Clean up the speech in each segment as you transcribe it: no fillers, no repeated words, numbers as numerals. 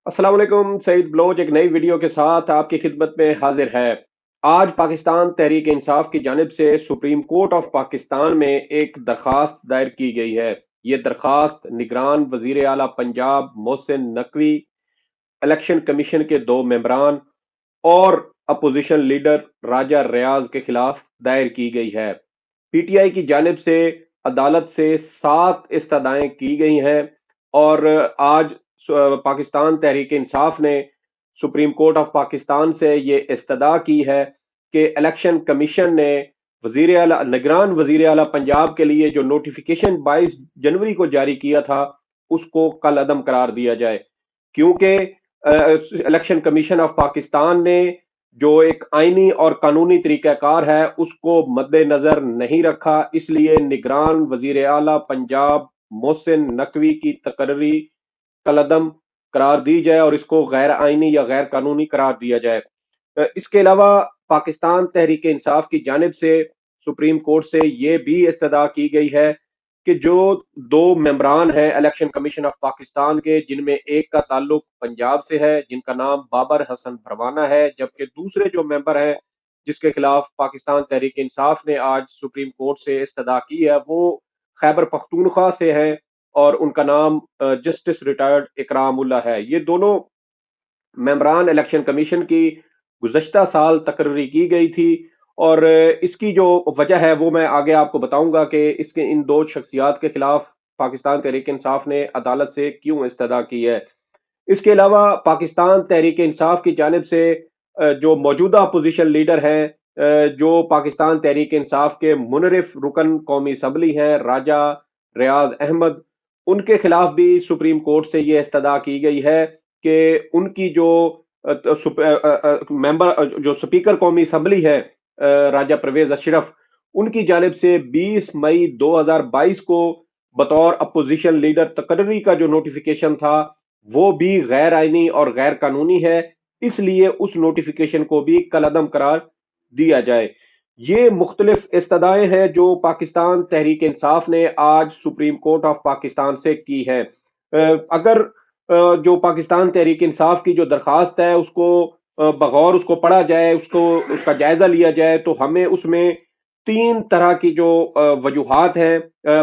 السلام علیکم، سعید بلوچ ایک نئی ویڈیو کے ساتھ آپ کی خدمت میں حاضر ہے۔ آج پاکستان تحریک انصاف کی جانب سے سپریم کورٹ آف پاکستان میں ایک درخواست دائر کی گئی ہے۔ یہ درخواست نگران وزیر اعلیٰ پنجاب محسن نقوی، الیکشن کمیشن کے 2 ممبران اور اپوزیشن لیڈر راجہ ریاض کے خلاف دائر کی گئی ہے۔ پی ٹی آئی کی جانب سے عدالت سے 7 استدعائیں کی گئی ہیں اور آج پاکستان تحریک انصاف نے سپریم کورٹ آف پاکستان سے یہ استدعا کی ہے کہ الیکشن کمیشن نے نگران وزیر اعلیٰ پنجاب کے لیے جو نوٹیفیکیشن 22 جنوری کو جاری کیا تھا اس کو کل عدم قرار دیا جائے، کیونکہ الیکشن کمیشن آف پاکستان نے جو ایک آئینی اور قانونی طریقہ کار ہے اس کو مد نظر نہیں رکھا۔ اس لیے نگران وزیر اعلیٰ پنجاب محسن نقوی کی تقرری کالعدم قرار دی جائے اور اس کو غیر آئینی یا غیر قانونی قرار دیا جائے۔ اس کے علاوہ پاکستان تحریک انصاف کی جانب سے سپریم کورٹ سے یہ بھی استدعا کی گئی ہے کہ جو 2 ممبران ہیں الیکشن کمیشن آف پاکستان کے، جن میں ایک کا تعلق پنجاب سے ہے جن کا نام بابر حسن بھروانہ ہے، جبکہ دوسرے جو ممبر ہیں جس کے خلاف پاکستان تحریک انصاف نے آج سپریم کورٹ سے استدعا کی ہے وہ خیبر پختونخوا سے ہے اور ان کا نام جسٹس ریٹائرڈ اکرام اللہ ہے۔ یہ دونوں ممبران الیکشن کمیشن کی گزشتہ سال تقرری کی گئی تھی اور اس کی جو وجہ ہے وہ میں آگے آپ کو بتاؤں گا کہ ان 2 شخصیات کے خلاف پاکستان تحریک انصاف نے عدالت سے کیوں استدعا کی ہے۔ اس کے علاوہ پاکستان تحریک انصاف کی جانب سے جو موجودہ اپوزیشن لیڈر ہیں، جو پاکستان تحریک انصاف کے منرف رکن قومی اسمبلی ہیں راجہ ریاض احمد، ان کے خلاف بھی سپریم کورٹ سے یہ استدعا کی گئی ہے کہ ان کی جو سپیکر قومی اسمبلی ہے راجہ پرویز اشرف، ان کی جانب سے 20 مئی 2022 کو بطور اپوزیشن لیڈر تقرری کا جو نوٹیفیکیشن تھا وہ بھی غیر آئینی اور غیر قانونی ہے، اس لیے اس نوٹیفیکیشن کو بھی کالعدم قرار دیا جائے۔ یہ مختلف استدعائیں ہیں جو پاکستان تحریک انصاف نے آج سپریم کورٹ آف پاکستان سے کی ہے۔ اگر جو پاکستان تحریک انصاف کی جو درخواست ہے اس کو بغور اس کو پڑھا جائے، اس کا جائزہ لیا جائے تو ہمیں اس میں 3 طرح کی جو وجوہات ہیں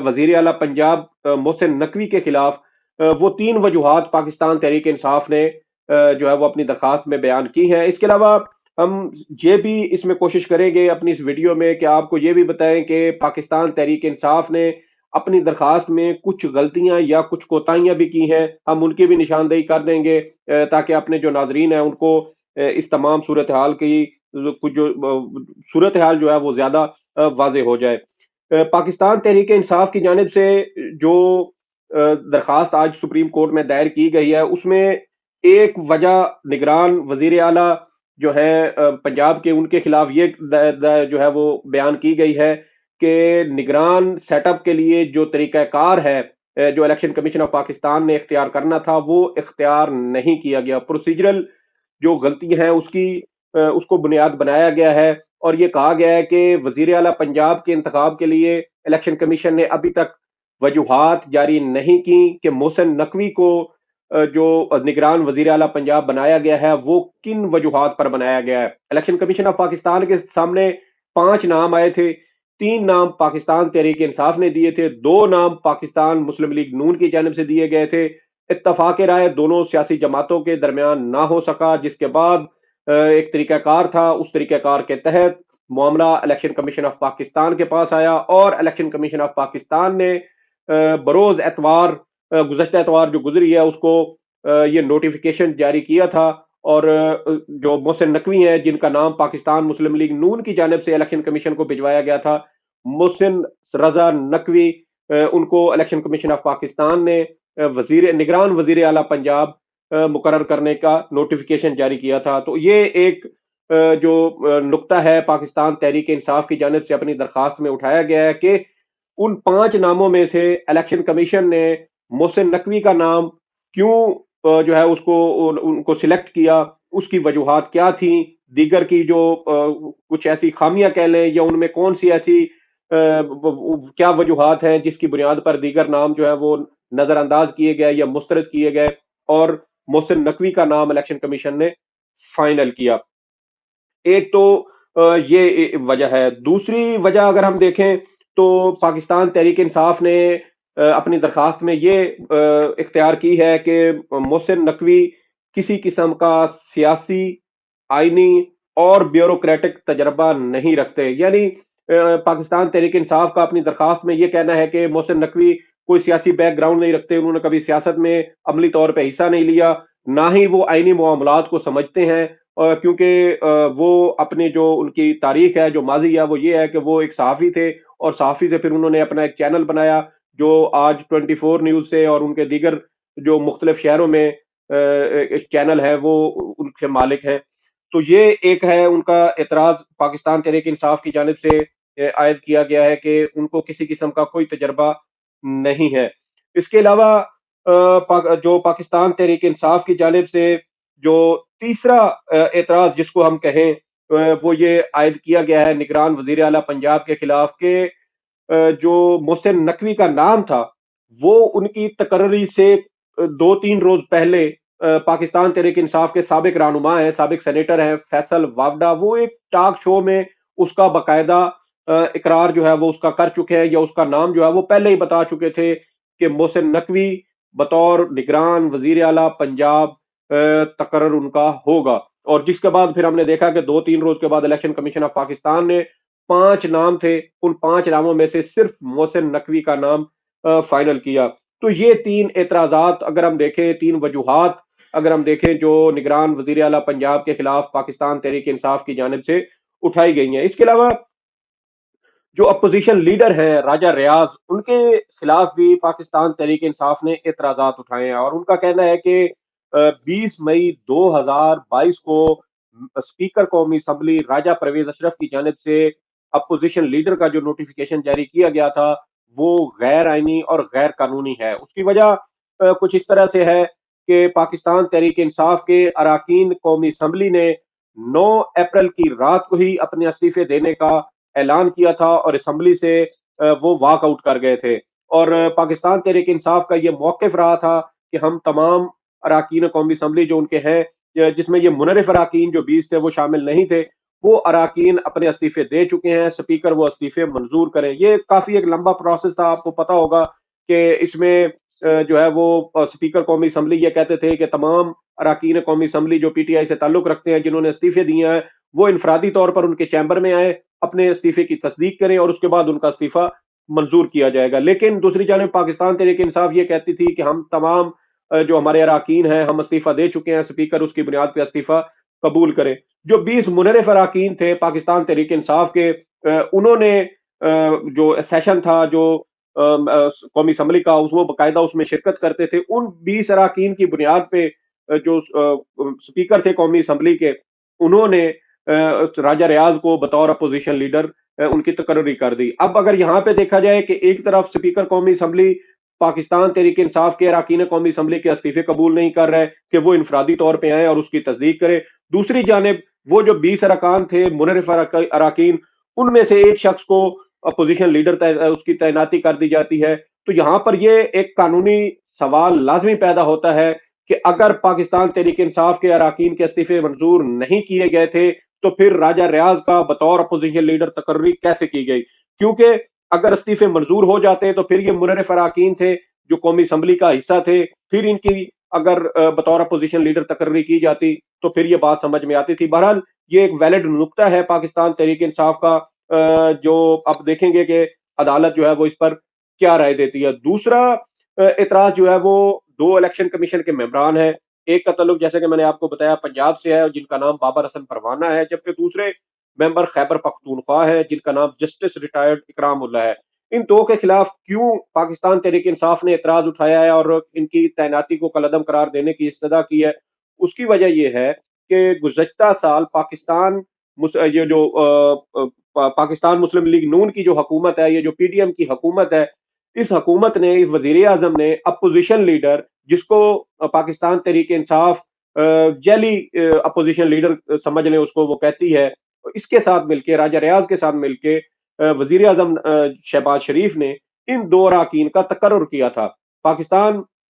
وزیر اعلیٰ پنجاب محسن نقوی کے خلاف، وہ 3 وجوہات پاکستان تحریک انصاف نے جو ہے وہ اپنی درخواست میں بیان کی ہیں۔ اس کے علاوہ ہم یہ بھی اس میں کوشش کریں گے اپنی اس ویڈیو میں کہ آپ کو یہ بھی بتائیں کہ پاکستان تحریک انصاف نے اپنی درخواست میں کچھ غلطیاں یا کچھ کوتاہیاں بھی کی ہیں، ہم ان کی بھی نشاندہی کر دیں گے تاکہ اپنے جو ناظرین ہیں ان کو اس تمام صورتحال کی کچھ جو صورتحال جو ہے وہ زیادہ واضح ہو جائے۔ پاکستان تحریک انصاف کی جانب سے جو درخواست آج سپریم کورٹ میں دائر کی گئی ہے اس میں ایک وجہ نگران وزیر اعلیٰ جو ہے پنجاب کے، ان کے خلاف یہ جو ہے وہ بیان کی گئی ہے کہ نگران سیٹ اپ کے لیے جو طریقہ کار ہے جو الیکشن کمیشن آف پاکستان نے اختیار کرنا تھا وہ اختیار نہیں کیا گیا۔ پروسیجرل جو غلطی ہیں اس کو بنیاد بنایا گیا ہے اور یہ کہا گیا ہے کہ وزیر اعلیٰ پنجاب کے انتخاب کے لیے الیکشن کمیشن نے ابھی تک وجوہات جاری نہیں کی کہ محسن نقوی کو جو نگران وزیر اعلیٰ پنجاب بنایا گیا ہے وہ کن وجوہات پر بنایا گیا ہے۔ الیکشن کمیشن آف پاکستان کے سامنے 5 نام آئے تھے، 3 نام پاکستان تحریک انصاف نے دیے تھے، 2 نام پاکستان مسلم لیگ نون کی جانب سے دیے گئے تھے۔ اتفاق رائے دونوں سیاسی جماعتوں کے درمیان نہ ہو سکا، جس کے بعد ایک طریقہ کار تھا، اس طریقہ کار کے تحت معاملہ الیکشن کمیشن آف پاکستان کے پاس آیا اور الیکشن کمیشن آف پاکستان نے بروز اتوار، گزشتہ اتوار جو گزری ہے اس کو یہ نوٹیفیکیشن جاری کیا تھا اور جو محسن نقوی ہیں جن کا نام پاکستان مسلم لیگ نون کی جانب سے الیکشن کمیشن کو بھجوایا گیا تھا، محسن رضا نقوی، ان کو الیکشن کمیشن آف پاکستان نے نگران وزیر اعلیٰ پنجاب مقرر کرنے کا نوٹیفیکیشن جاری کیا تھا۔ تو یہ ایک جو نقطہ ہے پاکستان تحریک انصاف کی جانب سے اپنی درخواست میں اٹھایا گیا ہے کہ ان 5 ناموں میں سے الیکشن کمیشن نے محسن نقوی کا نام کیوں جو ہے ان کو سلیکٹ کیا، اس کی وجوہات کیا تھیں، دیگر کی جو کچھ ایسی خامیاں کہہ لیں یا ان میں کون سی ایسی کیا وجوہات ہیں جس کی بنیاد پر دیگر نام جو ہے وہ نظر انداز کیے گئے یا مسترد کیے گئے، اور محسن نقوی کا نام الیکشن کمیشن نے فائنل کیا۔ ایک تو یہ وجہ ہے۔ دوسری وجہ اگر ہم دیکھیں تو پاکستان تحریک انصاف نے اپنی درخواست میں یہ اختیار کی ہے کہ محسن نقوی کسی قسم کا سیاسی، آئینی اور بیوروکریٹک تجربہ نہیں رکھتے، یعنی پاکستان تحریک انصاف کا اپنی درخواست میں یہ کہنا ہے کہ محسن نقوی کوئی سیاسی بیک گراؤنڈ نہیں رکھتے، انہوں نے کبھی سیاست میں عملی طور پہ حصہ نہیں لیا، نہ ہی وہ آئینی معاملات کو سمجھتے ہیں، کیونکہ وہ اپنی جو ان کی تاریخ ہے، جو ماضی ہے، وہ یہ ہے کہ وہ ایک صحافی تھے، اور صحافی سے پھر انہوں نے اپنا ایک چینل بنایا جو آج 24 نیوز سے اور ان کے دیگر جو مختلف شہروں میں چینل ہے وہ ان کے مالک ہیں۔ تو یہ ایک ہے ان کا اعتراض پاکستان تحریک انصاف کی جانب سے عائد کیا گیا ہے کہ ان کو کسی قسم کا کوئی تجربہ نہیں ہے۔ اس کے علاوہ جو پاکستان تحریک انصاف کی جانب سے جو تیسرا اعتراض جس کو ہم کہیں وہ یہ عائد کیا گیا ہے نگران وزیر اعلیٰ پنجاب کے خلاف کہ جو محسن نقوی کا نام تھا وہ ان کی تقرری سے 2-3 روز پہلے پاکستان تحریک انصاف کے سابق رہنما ہیں، سابق سینیٹر ہیں فیصل واوڈا، وہ ایک ٹاک شو میں اس کا باقاعدہ اقرار جو ہے وہ اس کا کر چکے ہیں، یا اس کا نام جو ہے وہ پہلے ہی بتا چکے تھے کہ محسن نقوی بطور نگران وزیر اعلیٰ پنجاب تقرر ان کا ہوگا۔ اور جس کے بعد پھر ہم نے دیکھا کہ 2-3 روز کے بعد الیکشن کمیشن آف پاکستان نے 5 نام تھے، ان 5 ناموں میں سے صرف محسن نقوی کا نام فائنل کیا۔ تو یہ 3 اعتراضات اگر ہم دیکھیں، 3 وجوہات اگر ہم دیکھیں جو نگران وزیر اعلیٰ پنجاب کے خلاف پاکستان تحریک انصاف کی جانب سے اٹھائی گئی ہیں۔ اس کے علاوہ جو اپوزیشن لیڈر ہیں راجہ ریاض، ان کے خلاف بھی پاکستان تحریک انصاف نے اعتراضات اٹھائے ہیں، اور ان کا کہنا ہے کہ 20 مئی 2022 کو اسپیکر قومی اسمبلی راجہ پرویز اشرف کی جانب سے اپوزیشن لیڈر کا جو نوٹیفیکیشن جاری کیا گیا تھا وہ غیر آئینی اور غیر قانونی ہے۔ اس کی وجہ کچھ اس طرح سے ہے کہ پاکستان تحریک انصاف کے اراکین قومی اسمبلی نے 9 اپریل کی رات کو ہی اپنے استعفے دینے کا اعلان کیا تھا، اور اسمبلی سے وہ واک آؤٹ کر گئے تھے، اور پاکستان تحریک انصاف کا یہ موقف رہا تھا کہ ہم تمام اراکین قومی اسمبلی جو ان کے ہیں، جس میں یہ منرف اراکین جو 20 تھے وہ شامل نہیں تھے، وہ اراکین اپنے استعفے دے چکے ہیں، اسپیکر وہ استعفے منظور کریں۔ یہ کافی ایک لمبا پروسیس تھا، آپ کو پتا ہوگا کہ اس میں جو ہے وہ اسپیکر قومی اسمبلی یہ کہتے تھے کہ تمام اراکین قومی اسمبلی جو پی ٹی آئی سے تعلق رکھتے ہیں جنہوں نے استعفے دیے ہیں وہ انفرادی طور پر ان کے چیمبر میں آئے، اپنے استعفے کی تصدیق کریں، اور اس کے بعد ان کا استعفیٰ منظور کیا جائے گا۔ لیکن دوسری جانب پاکستان تحریک انصاف یہ کہتی تھی کہ ہم تمام جو ہمارے اراکین ہیں ہم استعفیٰ دے چکے ہیں، اسپیکر اس کی بنیاد پہ استعفیٰ قبول کرے۔ جو 20 منرف اراکین تھے پاکستان تحریک انصاف کے، انہوں نے جو سیشن تھا جو قومی اسمبلی کا وہ باقاعدہ اس میں شرکت کرتے تھے، ان 20 اراکین کی بنیاد پہ جو اسپیکر تھے قومی اسمبلی کے، انہوں نے راجہ ریاض کو بطور اپوزیشن لیڈر ان کی تقرری کر دی۔ اب اگر یہاں پہ دیکھا جائے کہ ایک طرف اسپیکر قومی اسمبلی پاکستان تحریک انصاف کے اراکین قومی اسمبلی کے استعفے قبول نہیں کر رہے کہ وہ انفرادی طور پہ آئیں اور اس کی تصدیق کرے، دوسری جانب وہ جو 20 ارکان تھے منرف اراکین، ان میں سے ایک شخص کو اپوزیشن لیڈر اس کی تعیناتی کر دی جاتی ہے۔ تو یہاں پر یہ ایک قانونی سوال لازمی پیدا ہوتا ہے کہ اگر پاکستان تحریک انصاف کے اراکین کے استعفے منظور نہیں کیے گئے تھے تو پھر راجہ ریاض کا بطور اپوزیشن لیڈر تقرری کیسے کی گئی؟ کیونکہ اگر استعفے منظور ہو جاتے تو پھر یہ منرف اراکین تھے جو قومی اسمبلی کا حصہ تھے، پھر ان کی اگر بطور اپوزیشن لیڈر تقرری کی جاتی تو پھر یہ بات سمجھ میں آتی تھی۔ بہرحال یہ ایک ویلڈ نقطہ ہے پاکستان تحریک انصاف کا، جو اب دیکھیں گے کہ عدالت جو ہے وہ اس پر کیا رائے دیتی ہے۔ دوسرا اعتراض جو ہے وہ 2 الیکشن کمیشن کے ممبران ہیں، ایک کا تعلق جیسے کہ میں نے آپ کو بتایا پنجاب سے ہے جن کا نام بابر حسن پروانہ ہے، جبکہ دوسرے ممبر خیبر پختونخوا ہے جن کا نام جسٹس ریٹائرڈ اکرام اللہ ہے۔ ان 2 کے خلاف کیوں پاکستان تحریک انصاف نے اعتراض اٹھایا ہے اور ان کی تعیناتی کو کالعدم قرار دینے کی استدعا کی ہے؟ اس کی وجہ یہ ہے کہ گزشتہ سال یہ جو پاکستان مسلم لیگ نون کی جو حکومت ہے، یہ جو پی ڈی ایم کی حکومت ہے، اس حکومت نے، اس وزیر اعظم نے اپوزیشن لیڈر جس کو Pakistan Tehreek Insaf jelly opposition leader سمجھ لیں اس کو، وہ کہتی ہے، اس کے ساتھ مل کے راجہ ریاض کے ساتھ مل کے وزیر اعظم شہباز شریف نے ان 2 اراکین کا تقرر کیا تھا۔ پاکستان